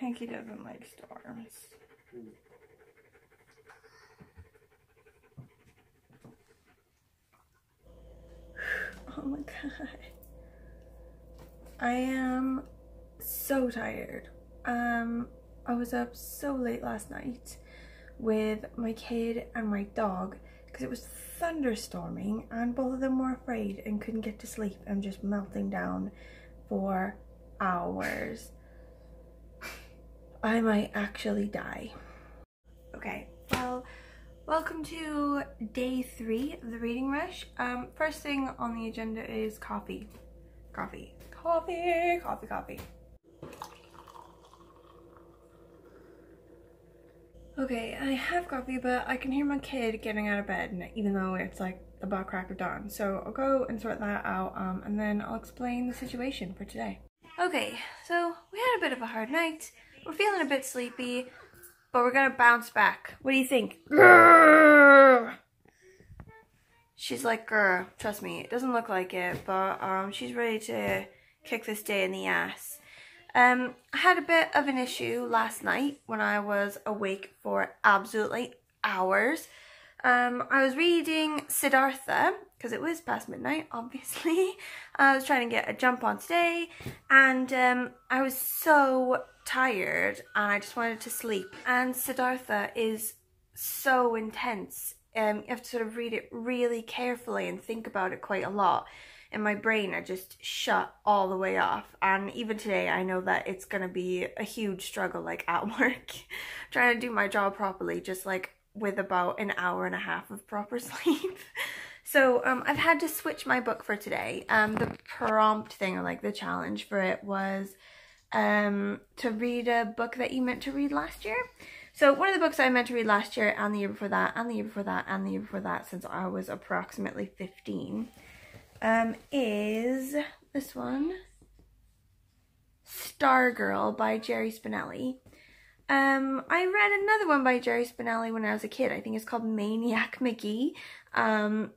Hanky doesn't like storms. Oh my god. I am so tired. I was up so late last night with my kid and my dog because it was thunderstorming and both of them were afraid and couldn't get to sleep and just melting down for hours. I might actually die. Okay, well, welcome to day 3 of the reading rush. First thing on the agenda is coffee. Coffee. Okay, I have coffee, but I can hear my kid getting out of bed, even though it's like the butt crack of dawn. So I'll go and sort that out, and then I'll explain the situation for today. Okay, so we had a bit of a hard night. We're feeling a bit sleepy, but we're gonna bounce back. What do you think? Grrr. She's like, grrr, trust me, it doesn't look like it, but she's ready to kick this day in the ass. I had a bit of an issue last night when I was awake for absolutely hours. I was reading Siddhartha, because it was past midnight, obviously. I was trying to get a jump on today, and I was so tired, and I just wanted to sleep. And Siddhartha is so intense. You have to sort of read it really carefully and think about it quite a lot. And my brain had just shut all the way off. And even today, I know that it's going to be a huge struggle, like at work. Trying to do my job properly, just like with about an hour and a half of proper sleep. So I've had to switch my book for today. The prompt thing, or like the challenge for it, was to read a book that you meant to read last year. So one of the books I meant to read last year, and the year before that, and the year before that, and the year before that, since I was approximately 15, is this one, Stargirl by Jerry Spinelli. I read another one by Jerry Spinelli when I was a kid. I think it's called Maniac McGee.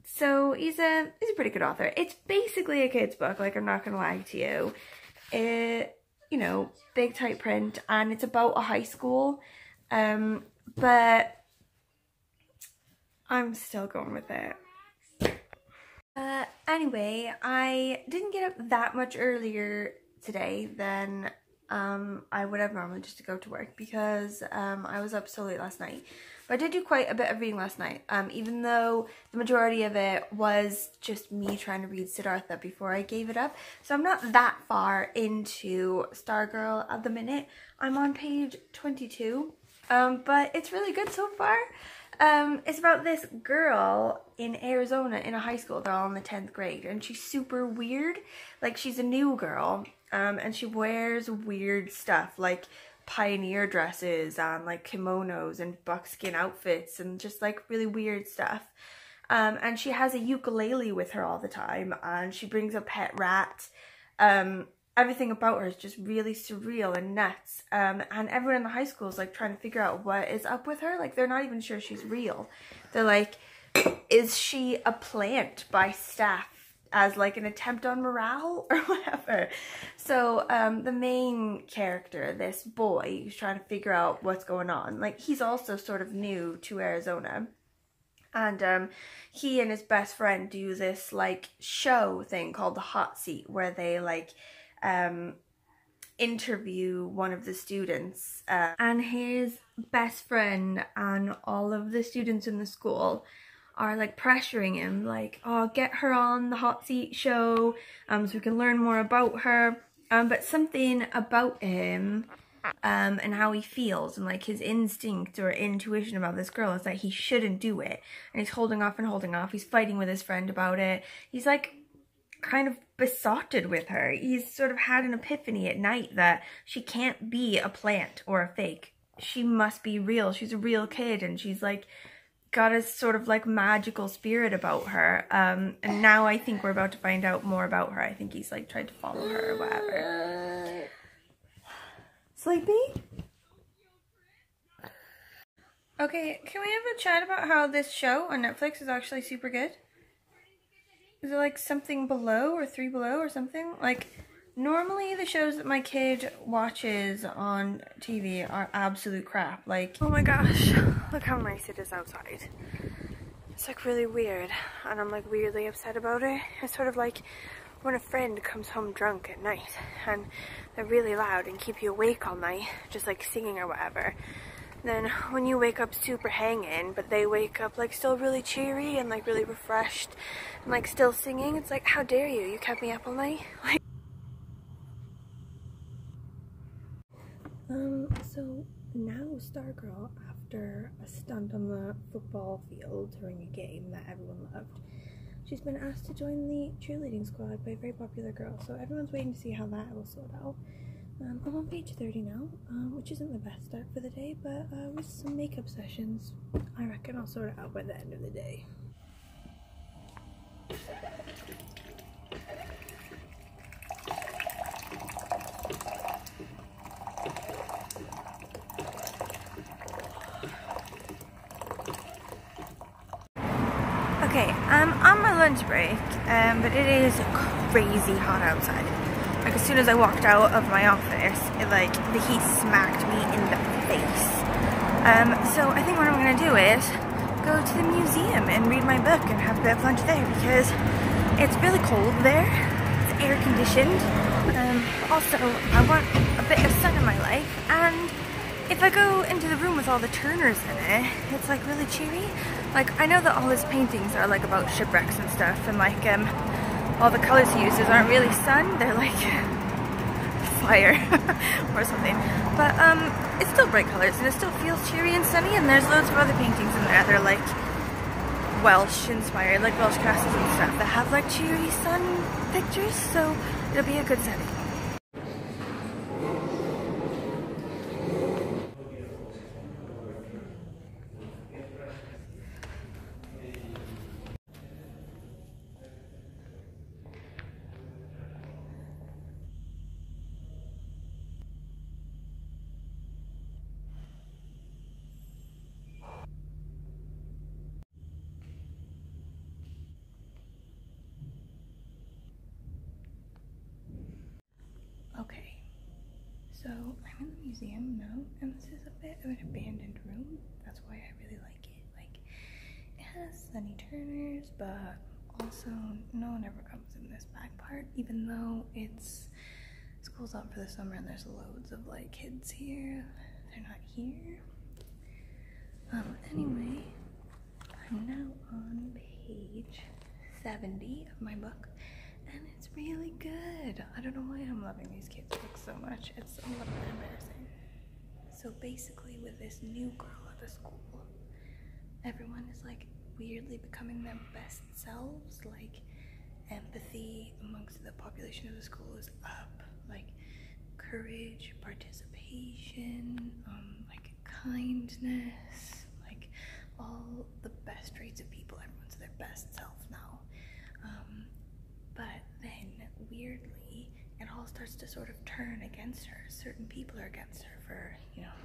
So he's a pretty good author. It's basically a kid's book, like, I'm not gonna lie to you. You know, big type print, and it's about a high school. But I'm still going with it. Anyway, I didn't get up that much earlier today than I would have normally just to go to work, because I was up so late last night. But I did do quite a bit of reading last night, even though the majority of it was just me trying to read Siddhartha before I gave it up. So I'm not that far into Stargirl at the minute. I'm on page 22, but it's really good so far. It's about this girl in Arizona in a high school. They're all in the 10th grade, and she's super weird. Like, she's a new girl, and she wears weird stuff, like pioneer dresses and like kimonos and buckskin outfits and just like really weird stuff. And she has a ukulele with her all the time, and she brings a pet rat. Everything about her is just really surreal and nuts. And everyone in the high school is like trying to figure out what is up with her. Like, they're not even sure she's real. They're like, is she a plant by staff as like an attempt on morale or whatever? So the main character, this boy who's trying to figure out what's going on, like, he's also sort of new to Arizona. And he and his best friend do this like show thing called the Hot Seat, where they like interview one of the students, and his best friend and all of the students in the school are like pressuring him, like, oh, get her on the Hot Seat show, so we can learn more about her. But something about him and how he feels and like his instinct or intuition about this girl is that he shouldn't do it, and he's holding off and holding off. He's fighting with his friend about it. He's like kind of besotted with her. He's sort of had an epiphany at night that she can't be a plant or a fake. She must be real. She's a real kid, and she's like got a sort of like magical spirit about her. And now I think we're about to find out more about her. I think he's like tried to follow her or whatever. Sleepy? Okay, can we have a chat about how this show on Netflix is actually super good? Is it like something below or 3 Below or something? Like, Normally the shows that my kid watches on TV are absolute crap. Like, oh my gosh, look how nice it is outside. It's like really weird, and I'm like weirdly upset about it. It's sort of like when a friend comes home drunk at night and they're really loud and keep you awake all night, just like singing or whatever. Then when you wake up super hanging, but they wake up like still really cheery and like really refreshed and like still singing, it's like, how dare you? You kept me up all night? Like, so now Stargirl, after a stunt on the football field during a game that everyone loved, she's been asked to join the cheerleading squad by a very popular girl, so everyone's waiting to see how that will sort out. I'm on page 30 now, which isn't the best start for the day, but with some makeup sessions, I reckon I'll sort it out by the end of the day. Okay, I'm on my lunch break, but it is crazy hot outside. Like, as soon as I walked out of my office, the heat smacked me in the face. So I think what I'm gonna do is go to the museum and read my book and have a bit of lunch there, because it's really cold there. It's air conditioned. Also, I want a bit of sun in my life, and if I go into the room with all the Turners in it, it's like really cheery. Like, I know that all his paintings are like about shipwrecks and stuff, and like all the colors he uses aren't really sun, they're like fire or something. But it's still bright colors and it still feels cheery and sunny, and there's loads of other paintings in there that are like Welsh inspired, like Welsh castles and stuff that have like cheery sun pictures, so it'll be a good setting. Okay, so I'm in the museum now, and this is a bit of an abandoned room. That's why I really like it. Like, it has sunny Turners, but also no one ever comes in this back part, even though school's out for the summer and there's loads of like kids here. They're not here. Anyway, I'm now on page 70 of my book. And it's really good. I don't know why I'm loving these kids' books so much. It's a little bit embarrassing. So basically, with this new girl at the school, everyone is like weirdly becoming their best selves. Like, empathy amongst the population of the school is up. Like, courage, participation, like kindness, like all the best traits of people. Everyone's their best self now. But then, weirdly, it all starts to sort of turn against her. Certain people are against her for, you know,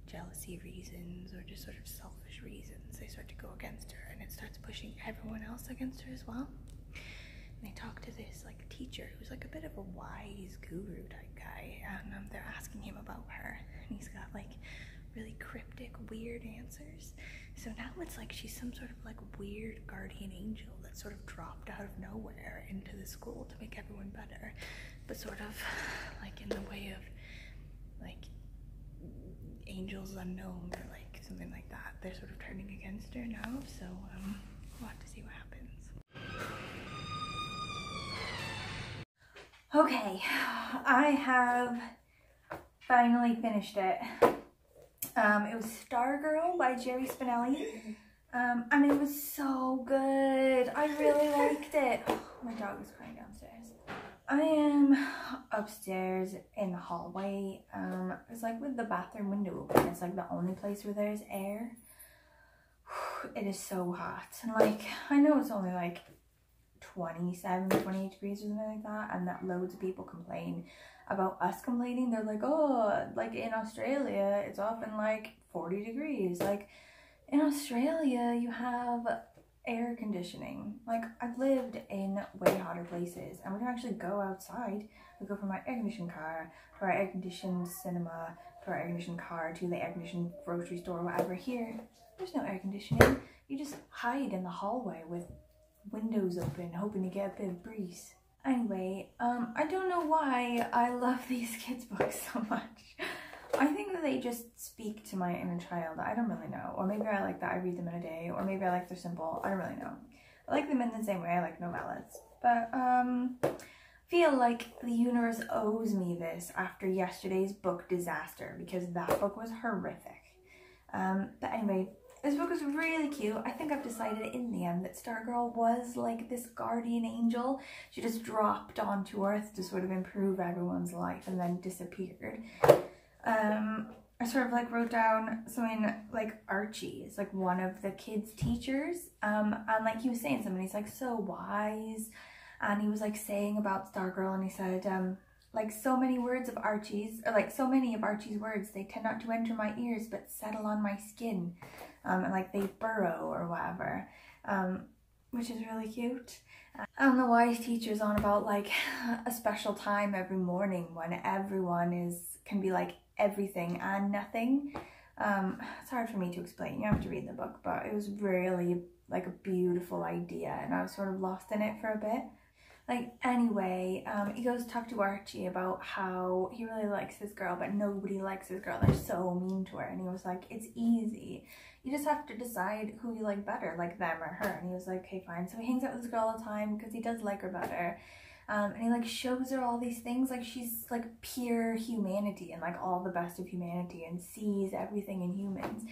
jealousy reasons or just sort of selfish reasons. They start to go against her, and it starts pushing everyone else against her as well. And they talk to this, like, teacher who's like a bit of a wise guru type guy, and they're asking him about her, and he's got, like, really cryptic, weird answers. So now it's like she's some sort of like weird guardian angel that sort of dropped out of nowhere into the school to make everyone better, but sort of like in the way of like angels unknown or like something like that. They're sort of turning against her now, so we'll have to see what happens. Okay, I have finally finished it. It was Stargirl by Jerry Spinelli. I mean, it was so good. I really liked it. Oh, my dog is crying downstairs. I am upstairs in the hallway. It's like with the bathroom window open. It's like the only place where there's air. It is so hot. And like, I know it's only like 27, 28 degrees or something like that, and that loads of people complain about us complaining. They're like, oh, like in Australia it's often like 40 degrees. Like, in Australia you have air conditioning. Like, I've lived in way hotter places, and we can actually go outside. We go from our air-conditioned car to our air-conditioned cinema to our air-conditioned car to the air-conditioned grocery store or whatever. Here, there's no air conditioning. You just hide in the hallway with windows open, hoping to get a bit of breeze. Anyway, I don't know why I love these kids' books so much. I think that they just speak to my inner child. I don't really know. Or maybe I like that I read them in a day. Or maybe I like they're simple. I don't really know. I like them in the same way I like novellas. But feel like the universe owes me this after yesterday's book disaster, because that book was horrific. But anyway, this book is really cute. I think I've decided in the end that Stargirl was like this guardian angel. She just dropped onto Earth to sort of improve everyone's life and then disappeared. I sort of like wrote down something like Archie is like one of the kids' teachers, and like he was saying something, he's like so wise, and he was like saying about Stargirl, and he said like so many words of Archie's, or like so many of Archie's words, they tend not to enter my ears but settle on my skin, and like they burrow or whatever, which is really cute. And the wise teacher's on about like a special time every morning when everyone can be like everything and nothing. It's hard for me to explain, you have to read the book, but it was really like a beautiful idea and I was sort of lost in it for a bit. Like, anyway, he goes to talk to Archie about how he really likes this girl, but nobody likes this girl, they're so mean to her, and he was like, it's easy, you just have to decide who you like better, like them or her. And he was like, okay, fine. So he hangs out with this girl all the time because he does like her better. And he like shows her all these things, like she's like pure humanity and like all the best of humanity and sees everything in humans.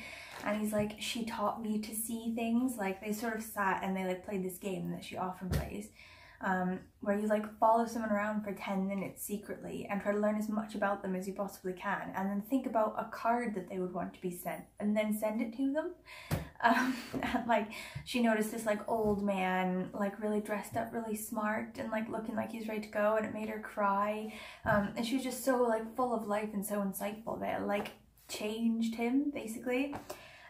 And he's like, she taught me to see things. Like they sort of sat and they like played this game that she often plays, where you like follow someone around for 10 minutes secretly and try to learn as much about them as you possibly can, and then think about a card that they would want to be sent and then send it to them. And like she noticed this like old man like really dressed up really smart and like looking like he's ready to go, and it made her cry, and she was just so like full of life and so insightful that it like changed him basically.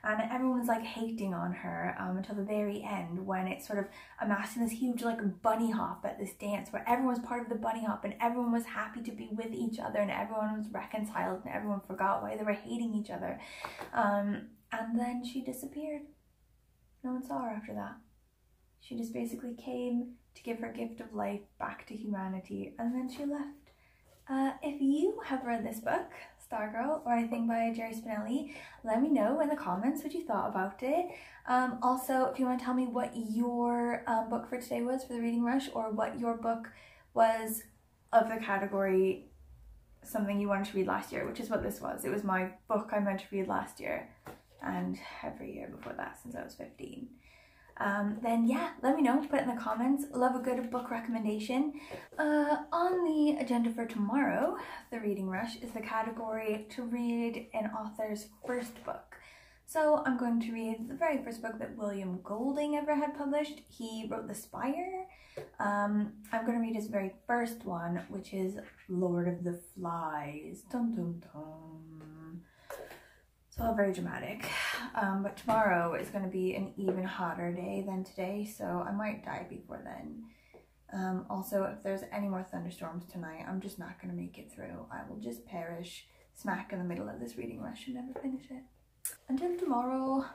And everyone was like hating on her until the very end, when it sort of amassed in this huge like bunny hop at this dance where everyone was part of the bunny hop and everyone was happy to be with each other and everyone was reconciled and everyone forgot why they were hating each other. And then she disappeared. No one saw her after that. She just basically came to give her gift of life back to humanity, and then she left. If you have read this book, Stargirl, or anything by Jerry Spinelli, let me know in the comments what you thought about it. Also, if you want to tell me what your book for today was for the reading rush, or what your book was of the category something you wanted to read last year, which is what this was. It was my book I meant to read last year and every year before that since I was 15. Then yeah, let me know, put it in the comments. Love a good book recommendation. On the agenda for tomorrow, the reading rush, is the category to read an author's first book. So I'm going to read the very first book that William Golding ever had published. He wrote The Spire. I'm going to read his very first one, which is Lord of the Flies. Dum dum dum. It's all very dramatic, but tomorrow is going to be an even hotter day than today, so I might die before then. Also, if there's any more thunderstorms tonight, I'm just not going to make it through. I will just perish smack in the middle of this reading rush and never finish it. Until tomorrow.